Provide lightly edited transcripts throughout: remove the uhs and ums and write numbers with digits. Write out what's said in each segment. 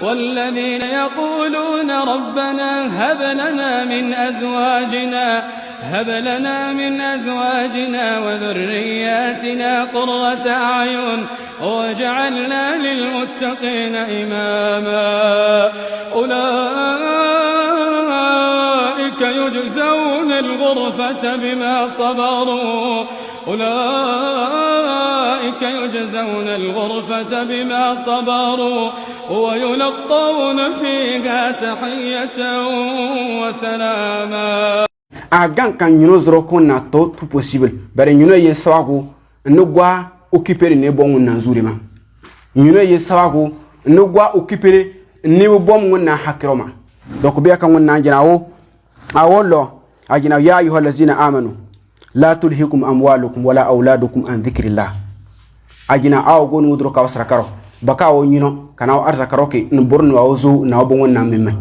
والذين يقولون ربنا هب لنا من أزواجنا وذرياتنا قرة أعين واجعلنا للمتقين إماما أولئك يجزون الغرفة بما صبروا ويلقون فيها تحية وسلاما. Agan kan nyino zoro ko na to tout possible bare nyino ye sawago nugwa occuper ne bon na zurima nyino ye sawago nugwa occuper ne bom na hakroma donc be kan na jinawo awollo ajina ya ayyuhallazina amanu la tulhikum amwalukum wala auladukum an dhikrillah ajina aw gon wudro ka wasrakaro baka wo nyino kana arzakaro ke nborno awzo na bon na memme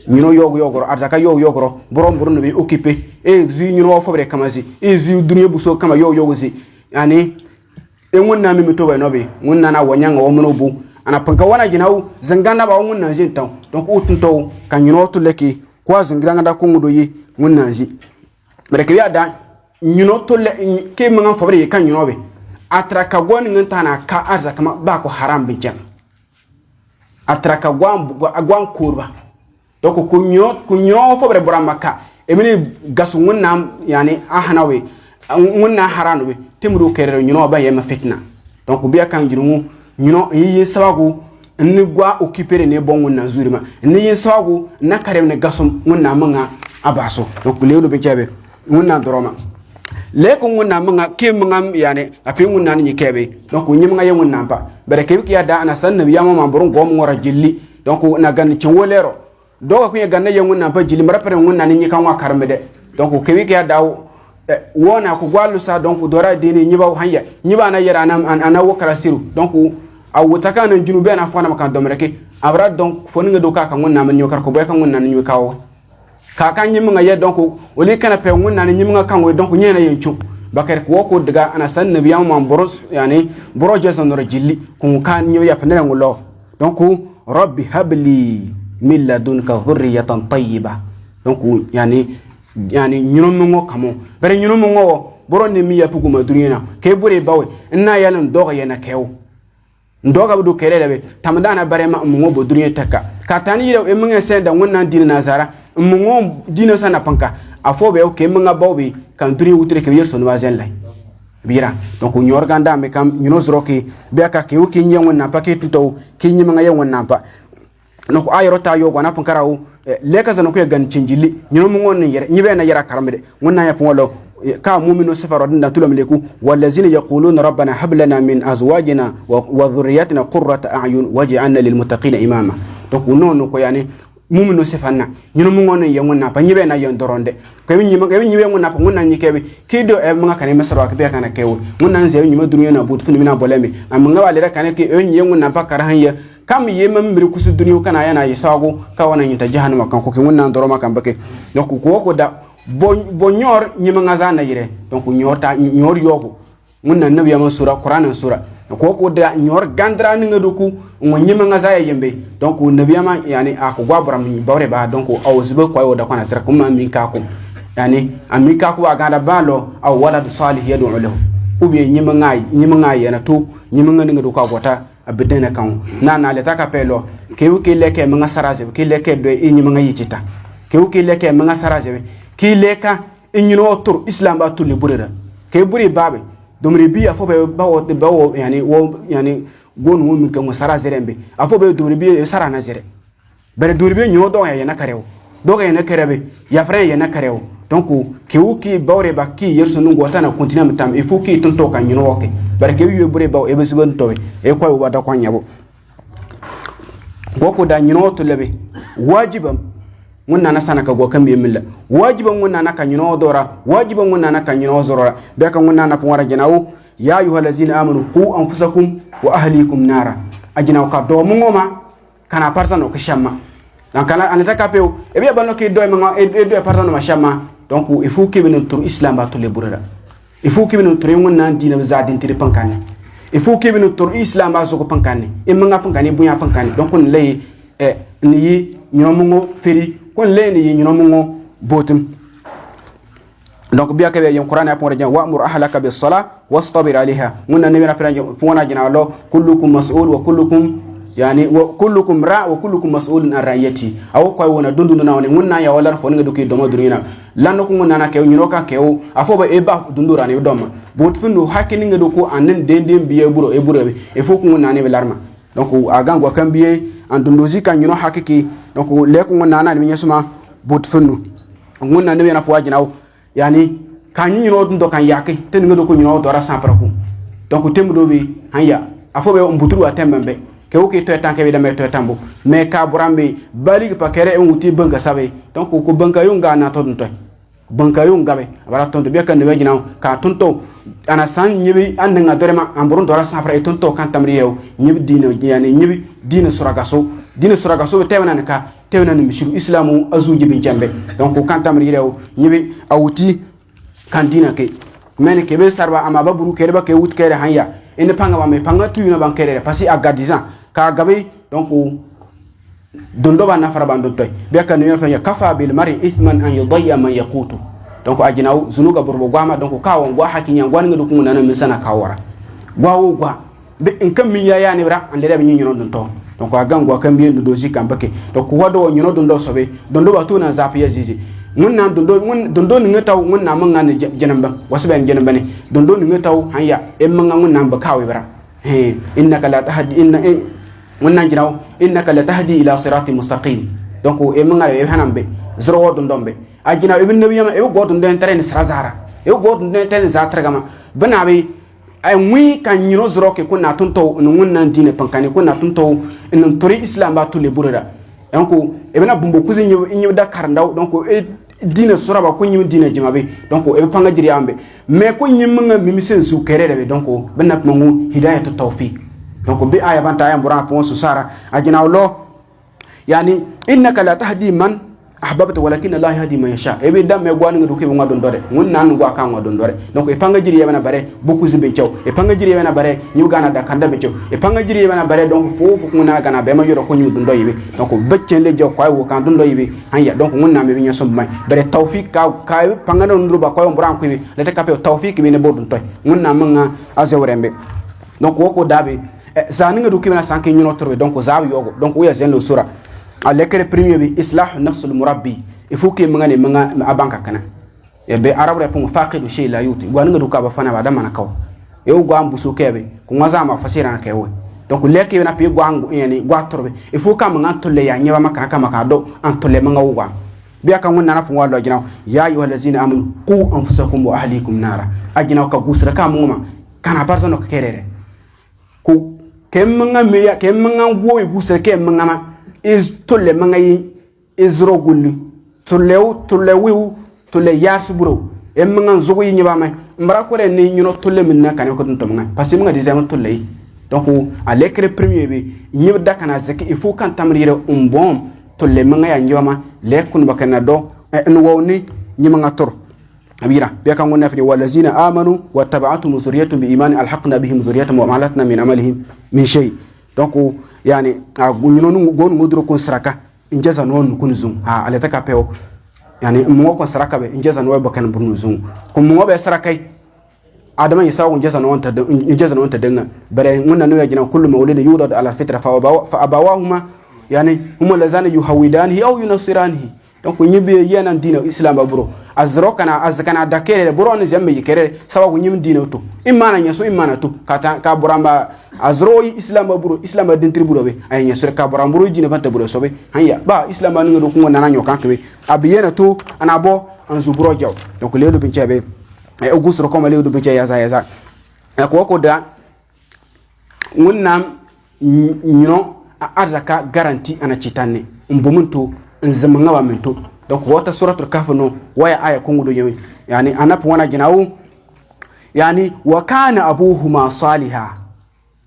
nyino yogoro arzaka yogoro borom be occupé e zu nyino fobre kamazi e zu dunya buso kama yogozi yani e ngonna mimi to be nobe ngonna na wanyanga wo mono bu ana panka wana jinaw zanganda ba ngonna jintaw donc utunto kan nyino to leki kwa zingiranga da ko ngudo yi ngonna ji mereke ya da nyino to le ke manga fobre kan nyino be atraka gon nganta na ka arzaka ma ba ko haram bi jam atraka gwan kurba donc kunyo fobre boramaka emini gasu ngonna yani ahnawe ngonna haranowe timru kerero nyino ba yema fitna donc biya kan jirumu nyino yi sawagu ni gwa occuper ne bon ngonna zurima ni yi sawagu na karem ne gasu ngonna manga abaso donc lewlo be jabe ngonna doroma le ko ngonna manga ke manga yani afi ngonna ni kebe donc nyimanga ye ngonna ba bereke bi ya da ana san nabiya ma boron gom ngora jilli donc na gan ci wolero doga kunya ganna yengun na ba jili marapare ngun na ni kan wa karmede donc kewi ke dawo wona ko gwalu sa donc dora dini nyiba hanya nyiba na yera ana wokara siru donc awuta kan junube na fona makan domreke abra donc foni nga do ka kan ngun na man nyokar ko boy kan ngun na nyu kawo ka kan nyim nga ye donc oli kana pe ngun na nyim nga kan wo donc nyena yenchu bakar ko ko daga ana san nabiya mo boros yani boro jeson ro jilli ko kan nyu ya panere ngulo donc rabbi habli min ladunka dhurriyatan tayyiba donc yani nyuno mungo kamo bare nyuno mungo boro ne miya pugu madurina ke bure bawe na yalan doga yana kew ndoga bu kelele tamdana bare ma mungo bodurina taka katani yiro e munga senda wonna dina nazara mungo dina sana panka afobe o ke munga bawbe kan duri wutre ke yerso no wazen lay bira donc nyor ganda me kam nyuno zroki be ka ke wuki nyen na paket to ke nyima nga yen na pa no ayro ta yo gona pankarawo leka zano ko gan cinjili nyino mo ngon yere nyibe na yara karamde wonna ya polo ka mu'minu sifaro dinda tulam leku wallazina yaquluna rabbana hab lana min azwajina wa dhurriyyatina qurrata a'yun waj'alna lil muttaqina imama donc non ko yani mu'minu sifanna nyino mo ngon ye ngonna pa nyibe na yon doronde ko nyibe ngonna pa ngonna nyikebe kido e mga kanema sarwa ke be kana kewo ngonna nze nyima dunya na but funu mina bolemi am nga walira kanake e ngonna pa karahanya kam yema mbiri kusu duniyo kana yana yisago ka wana nyita jahannama kan ko ke wonna ndoroma kan bake donc ko da bo nyor nyima ngaza na yire donc nyor yogo wonna nabi ya sura qur'an sura ko da nyor gandra ni ngaduku ngo nyima ngaza ya yembe donc nabi ma yani ako gwabram bawre ba donc awzbe ko yo da kana sira kuma min ka ko yani amika ko aganda balo aw walad salih yadu lahu ubi nyima ngai yana to nyima ngani ngaduku agota abedena kan na leta ka pelo ke leke manga saraje ke leke do e nyima ngayi cita ke leke manga saraje ke leka enyino tur islam ba tulle burira ke buri babe domri biya fo be bawo yani wo yani gonu mi kan saraje rembe afo be domri biya sara na zere bere domri biya nyino do ya na karew do ga na karebe ya fre ya na karew donc ke bawre ba ki yerso nungo tana continue mitam il faut ki tonto kan nyino woke barke yu bure baw e besuban towe e koy wada ko nyabo goko da nyino to lebe wajibam munna na sanaka go kambe milla wajibam munna na kan nyino dora wajibam munna na kan nyino zorora be kan munna na pon jinawo ya ayyuhallazina amanu qu anfusakum wa ahlikum nara ajinaw ka do mungoma kana parsano ko shamma dan kala anata kapeo e be balno ke do e do parsano ma shamma donc il faut que nous tur islam ba to le burara il faut que nous tur ngon nan dina zadin tiri pankane il faut que nous tor islam ba zo ko pankani e manga pankani bunya pankani donc on lay ni ñomongo feri kon lay ni ñomongo botum donc biya ka yam qur'an ya pon wa amur ahlaka bis sala wastabir alaiha munna nabi na fona jina lo kullukum mas'ul wa kullukum yani wa kullukum ra wa kullukum mas'ulun an ra'iyati aw ko wona dundu na woni munna ya wala fo nga duki do modurina lan ko munna na kew ñino ka kew afoba e ba dundu rani doma bot finu hakini nga do ko anen dendem biye buro e buro e fo ko munna ne be larma donc agango kan biye en dundozi kan ñino hakiki donc le ko munna na mi nyesuma bot finu munna ne na fo wajinaw yani kan ñino dundo kan yakki ten nga do ko ñino do ra sampraku donc temdo bi hanya afobe mbuturu wa tembembe kewo ke to tanke be dame to tambo me ka burambe balig pa kere en wuti banka sabe donc ko banka yunga na to to banka yunga be abara to be kan de wejina ka tonto ana san nyibi ande nga dorema amburun dora safra e tonto kan tamri yew nyibi dino yani nyibi dino suragaso tewna ka tewna ni mishiru islamu azuji bin jambe donc kan tamri yew nyibi awuti kan dina ke men ke be sarba ama baburu kere ba ke wut kere hanya ene panga ba me panga tu na bankere parce a gadizan ka gabe donc dondo ba na fara bando toy be kan no fa ya kafa bil mari ithman an yudayya man yaqutu donc ajinaw zunuga burbo gwama donc ka won gwa hakinya gwan ngadu kun nana min sana kawara gwawo gwa be en kam min ya yani bra an lebe nyi nyono don to donc agan gwa kan biye do doji kan bake donc wado nyono don do sobe dondo ba to na zapi ya zizi mun nan dondo ni ngataw mun na man ngane jenamba wasu ben jenamba ne dondo ni ngataw hanya en man ngun nan ba kawe bra innaka la tahdi mun nan jinaw innaka la tahdi ila siratin mustaqim donc e man ngale e hanambe zero dondombe ajina ibn nabiyama e go don den tren srazara e go don den tren za tragama bana be ay mui kan nyino zero ke kunna tunto ngun nan dine pankani kunna tunto en tori islam ba to le burada donc e bana bumbo kuzi nyu dakar ndaw donc e dina soraba ko nyim dina jimabe donc e panga jiri ambe mais ko nyim nga mimi sen su kerere donc bana mangu hidayatu tawfiq donc bi aya banta aya mbura pon su sara ajina lo yani innaka la tahdi man ahbabta walakin Allah yahdi man yasha e be dam me gwanu ngi duke ngadon dore ngun nan gwa kan ngadon dore donc e panga jiri yebana bare boku zibe ciow e panga jiri yebana bare nyu gana da kanda be ciow e panga jiri yebana bare donc fofu nguna gana be ma yoro ko nyu dun doyibe donc beccen le jow koy wo kan dun doyibe hanya donc ngun na me bi nyasom may bare tawfik ka panga non ruba koy mbran ko bi le te kapé tawfik bi ne bodun toy ngun na manga azewrembe donc woko dabe zani ngi duke na sanke nyuno torbe donc zawi yogo donc wo ya zen lo sura alekere premier bi islah nafsul murabbi il faut que mangane manga abanka kana e be arab repon faqidu shay la yuti gwan nga duka ba fana ba dama na kaw e o gwa mbuso kebe ko ngaza ma fasira na kewe donc leke na pe gwangu yani gwa torbe il faut ka manga tolle ya nyewa makana kama ka do an tolle manga wuwa biya kan wonna na fon wallo jinaw ya ayyuhallazina amanu qu anfusakum wa ahlikum nara ajinaw ka gusra ka muma kana barzono ka kerere ko kemanga meya kemanga wo e gusra kemanga ma is tolle mangai izro gulli tollewu tolle yasburo em mangan zogo yi nyaba mai mbara ko re ni nyino tolle minna kan ko dum to mangai parce que manga design tolle yi donc à l'écran premier bi nyib dakana zaki il faut kan tamrire bon tolle manga ya nyoma le kun bakana do en woni nyima tor abira be kan wonna fi walazina amanu wa tab'atuhum zurriyatuhum bi iman alhaqna bihim zurriyatuhum wa malatna min amalihim min shay donc yani nyino gonu ngudro kon saraka injaza non kun zum ha aleta ka peo yani mo ko saraka be injaza no bakan bunu zum ko mo be sarakai adama yisa ko injaza no ta denga bare nguna no yajina kullu mawlid yudad ala fitra fa abawahuma yani huma lazana yuhawidanihi aw yunasiranihi donc nyibe yana dina islam baburo azkana dakere buro ne zambe yikere sawa ko nyim dina to imana nyaso imana to ka buramba azro islam baburo islam den triburo be ay nyaso ka buramburo dina fanta buro sobe hanya ba islam anu do ko nana nyokan kebe abiyena to anabo anzuburo jaw donc ledo binchebe e augustro ko ledo binche yaza ko da wonnam nyino arzaka garanti ana chitane mbomunto nzamanga wa mento donc wata suratul kahf no waya aya kungudo yemi yani anap wana ginawu yani wa kana abuhuma salihah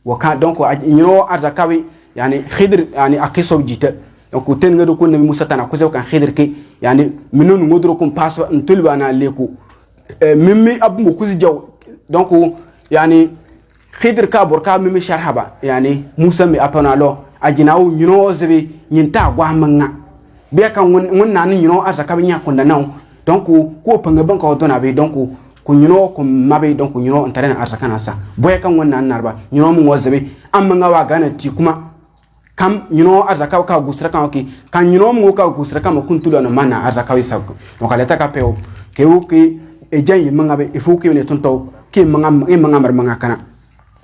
wa kan donc nyino arzakawi yani khidr yani akiso jita donc ten ngado ko nabi musa tana ko zew kan khidr ke yani minun ngodro ko pass ntulba na leku mimmi abu ko jaw donc yani khidr ka borka mi sharhaba yani musa mi apana lo ajinawo nyino zebe nyinta gwa manga be kan won nan nyino azaka bi nya konda naw donc ko panga ban ka dona be donc ko nyino ko mabe donc nyino ntare na azaka na sa boy kan won nan narba nyino mu zebe amma nga wa gana ti kuma kam nyino azaka ka gusra kan okay kan nyino mu ka gusra kan kuntulo no mana azaka wi sabko donc aleta ka peo ke o ke e janyi manga be il faut que ne tonto ke manga mar kana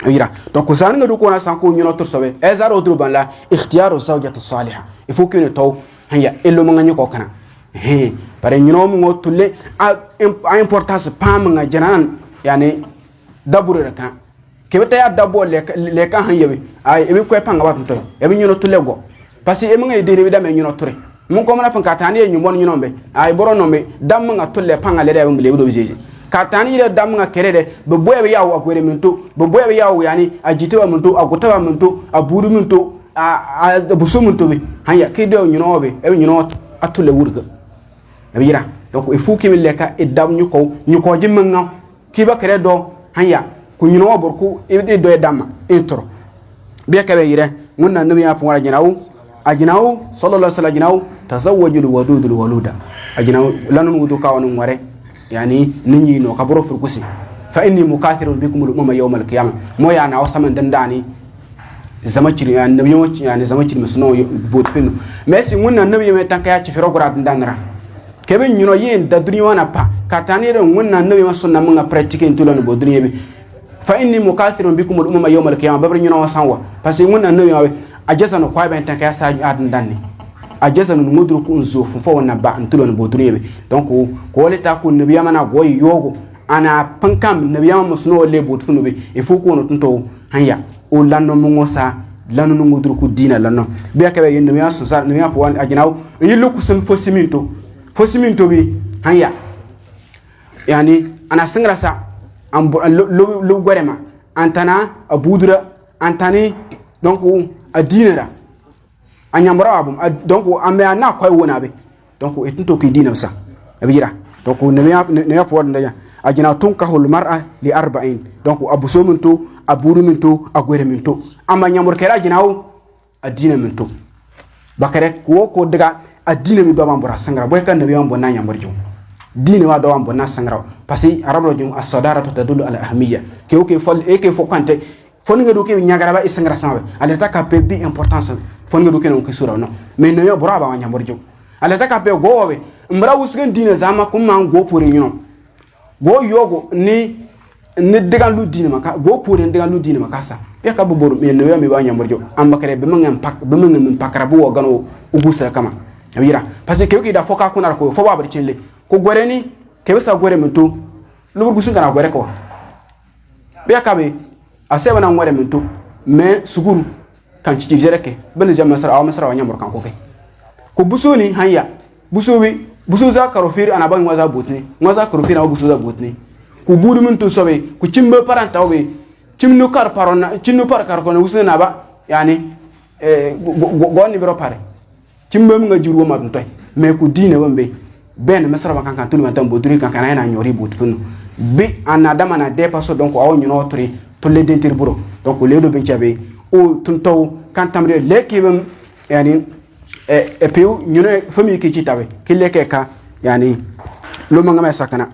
wira donc zan nga du ko na sanko nyino to sobe e zaro dru ban la ikhtiyaru zawjati salihah il faut que ne to hanya elo manga nyiko kana he pare nyino mo tulle a importance pam nga janan yani dabure kana kebeta ya dabo le kan hanyewe ay ebe ko panga wat to ebe nyino tulle go parce que e manga de ne dame nyino tore mun ko mana pan katani e nyumon nyino be ay boro no be dam nga tulle panga le de be do jeje katani ile dam nga kerede be boye yawo akwere minto be boye yawo yani ajitewa minto agutawa minto aburu minto a buso minto be hanya kedo nyino be ebe nyino atule wurga ebe yira donc il faut que le ka e dam nyuko jimanga kiba keredo hanya ku nyino borku e do e dama intro be ka be yire munna nabi ya pon ajinaw sallallahu alaihi wasallam ajinaw tazawwajul wadudul waluda ajinaw lanun wudu ka wonu ngare yani ninyi no kaburo furkusi fa inni mukathirun bikum al-umma yawm al-qiyamah mo ya na wasaman dandani zama ciri yani nabi mo yani zama ciri musno bot finu merci munna nabi me tanka ya ci fero gura dandanra kebe nyino yin da duniya wana pa katani re munna nabi ma sunna mun pratique ntulano bo duniya bi fa inni mukathirun bikum al-umma yawm al-qiyamah babri nyino wasanwa parce que munna nabi ma ajasa no kwa ben tanka ya sa dandanni ajasa no ngudru ku nzo fo na ba ntulano bo duniya bi donc ko leta ko nabi mana goy yogo ana pankam nabi ma musno le bot finu bi il faut ko no tunto hanya o lanno mo ngosa lanno no ngudru ku dina lanno be ka be yin nabi so sa nabi po wan ajinaw yilu ku sun fosiminto bi hanya yani ana singra sa am lo gorema antana abudura antani donc adinera anyamra abum donc amé na koy wona be donc etunto ki dina sa abira donc ne po ndaya ajina tunka hul mar'a li 40 donc abuso minto aburu minto agwere minto amma nyamur kera ajinaw adina minto bakare ko daga adina mi do bambura sangra boy kan nabi ambo na nyamur jo dina wa do ambo na sangra parce que arabo jum as-sadaratu tadullu ala ahmiyya ke o ke fol e ke fo kante fon nga do ke nyagara ba isangra sanwe ale ta ka pe bi importance fon nga do ke no ke sura no mais no yo bura ba nyamur jo ale ta ka pe go we mbra wusgen dina zama kum man go pore nyino go yogo ni degan lu dina maka go pore degan lu dina maka sa pe ka bo boru mais no yo mi ba nyamur jo ambakare be mangam pak be mangam pakara bo gano ubusra kama yira parce que da foka kuna ko fo babri chenle ko gore ni ke sa gore mento lu busu kana gore ko be ka be aseba na ngore mento mais suguru kan ci jereke ben jam masara aw masara wanya murkan ko kai ko busu ni hanya busu za karofir ana ban waza botni waza karofir na busu za botni ku buru mento sobe ku cimbe paranta obe cimnu kar parona cimnu par kar ko na busu na ba yani goni biro pare cimbe nga jurwo ma toy mais ku dine wambe ben masara kan tulu matam boduri kan kana na nyori botfunu bi anadama na dépasso donc aw nyino tri to le dentir buro donc le do benchabe o tunto kan tamre le kibam yani e peu nyino famille ki citabe ki le ka yani lo manga ma sakana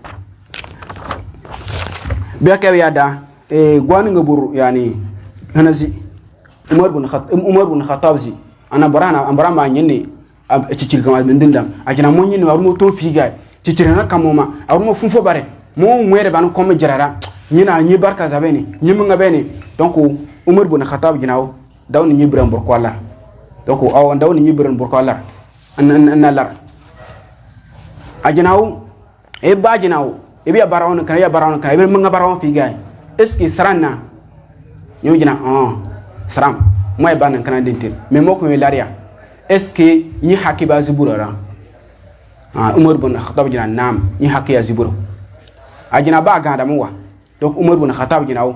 be ka yada gwani nga buru yani hanazi umar bin khattab zi ana barama nyini cicir kama ndindam ajina mo nyini warumo to figa cicir na kamoma warumo funfo bare mo mwere ban ko jarara nyina nyi barka zabeni nyimunga beni donc umar bin khattab jinaw dawni nyi biram bor ko Allah donc aw dawni nyi biram bor ko Allah an lar ajinaw e ba jinaw e biya barawon kan e be munga barawon figa est ce que sarana nyu jina saram moy ban kan dintel mais moko mi laria est ce que ni hakiba ziburara umar bin khattab jina nam ni hakiya ziburu ajina ba ganda muwa donc umar bin khattab jinaw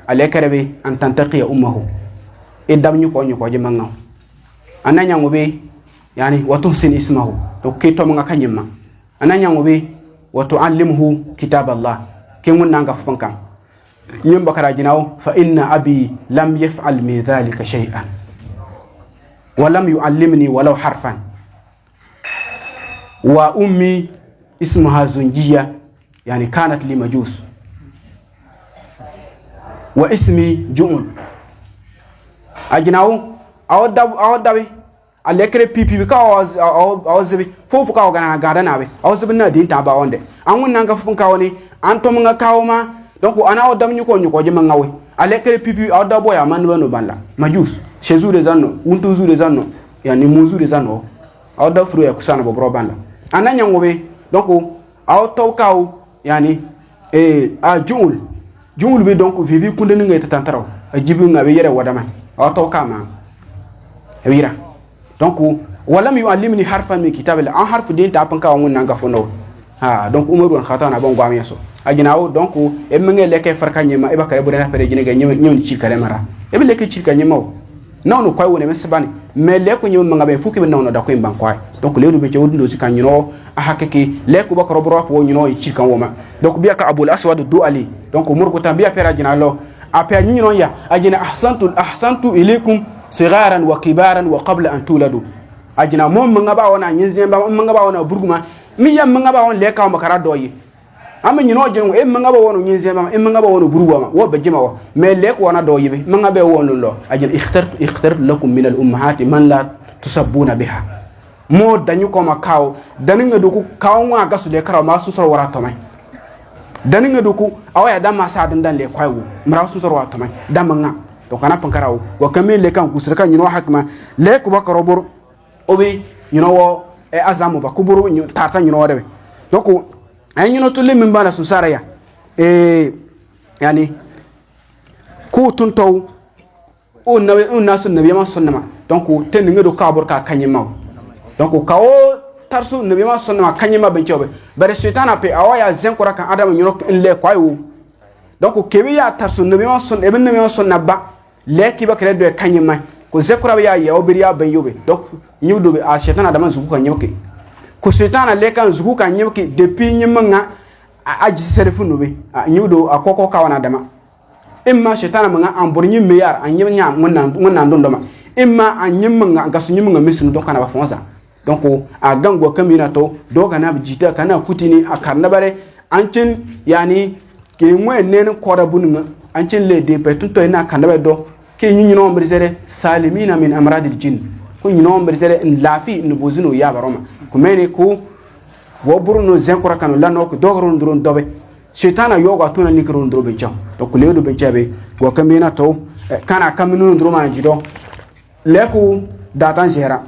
ale karebe an tantaqiya ummuhu idam ñu ko jimanga ananya ngobe yani watu sin ismahu donc ke to nga kanyima ananya ngobe watu allimhu kitab allah ke mun nanga fukan nyum bakara jinaw fa inna abi lam yaf'al min dhalika shay'an wa lam yu'allimni walau harfan wa ummi ismuha zunjiya yani kanat li majus wa ismi ju'ul ajinaw awdawi alekre pipi ka awzibi fofu ka ogana gada nabe awzibi na din ta ba onde angun nanga fun ka woni anto mga kawma donc ana awdam nyuko je mangawe alekre pipi awda boya man bano balla majus chezu de zanno untu zu de zanno yani muzu de zanno awda fru ya kusana bo bro balla ananya ngobe donc awto kaw yani a jungul be donc vivi kunde ngai tatantaraw ajibi ngabe yere wadama awto kama wira donc walam yu'allimni harfan min kitabillah an harfu din ta panka won nanga fono ha donc umaru an khatana bon gwam yeso ajinawo donc e menge leke farka nyema e bakare bodana pere jine ga nyem ci kale mara e be leke ci ka nyema non koy woni mesbani me leko nyem manga be fuki be non da koy bankoy donc leedu be jawdu do ci kan nyino a hakeki leko bakaro bro po nyino ci kan woma donc biya ka abul aswad du ali donc umur ko tambiya pere ajina lo a pere nyino ya ajina ahsantu ilaykum sigaran wa kibaran wa qabla an tuladu ajina mom manga ba wona nyinzemba manga ba wona burguma mi yam manga ba won leka makara doyi am nyino jeno e manga ba wono nyinzemba e manga ba wono burguma wo be jima wo me lek wona doyi be manga be wono lo ajina ikhtartu lakum min al ummahati man la tusabbuna biha mo danyu ko makaw daninga duku kawwa gasu de karaw ma susor wara to mai daninga duku awaya dama sa dan le kwaiwo mara susor wara to mai damanga donc ana pankaraw wa kamel le kan kusraka nyino hakma le ko bakaro bor obi nyino wo e azamu ba kuburu tata nyino debe donc ay nyino to le min bana susara ya yani ko tuntaw o nasu nabi ma sonnama donc ten ngado kabor ka kanyima donc kawo tarsu nabi ma sonnama kanyima ben chobe bare shaytana pe awaya zenkora kan adam nyino le kwayo donc kebe ya tarsu nabi ma son eben nabi ma sonna ba leki ba kare do kanyima ko zekura ya ya obiriya ben yobe donc nyudo be a shaytana da man zuku kan nyoke ko shaytana le kan zuku kan nyoke depuis nyimanga aji serefu nobe nyudo akoko kawana dama imma shaytana manga ambornyi meyar anyimnya ngonna ndondoma imma anyimanga gasu nyimanga mesunu do kana ba fonza donc a gango kamina to do kana bijita kana kutini akarna bare ancin yani ke mwe nen kora bununga ancin le de petunto ina kana do ke nyinyo mbrizere salimina min amradil jinn ko nyinyo mbrizere lafi nubuzino ya baroma kumene ko woburuno zenkora kanu lano ko dogoro ndron dobe shaytana yoga tuna nikro ndro be jam donc leedo be jabe go kamina to kana kaminu ndro ma jido leku datan zera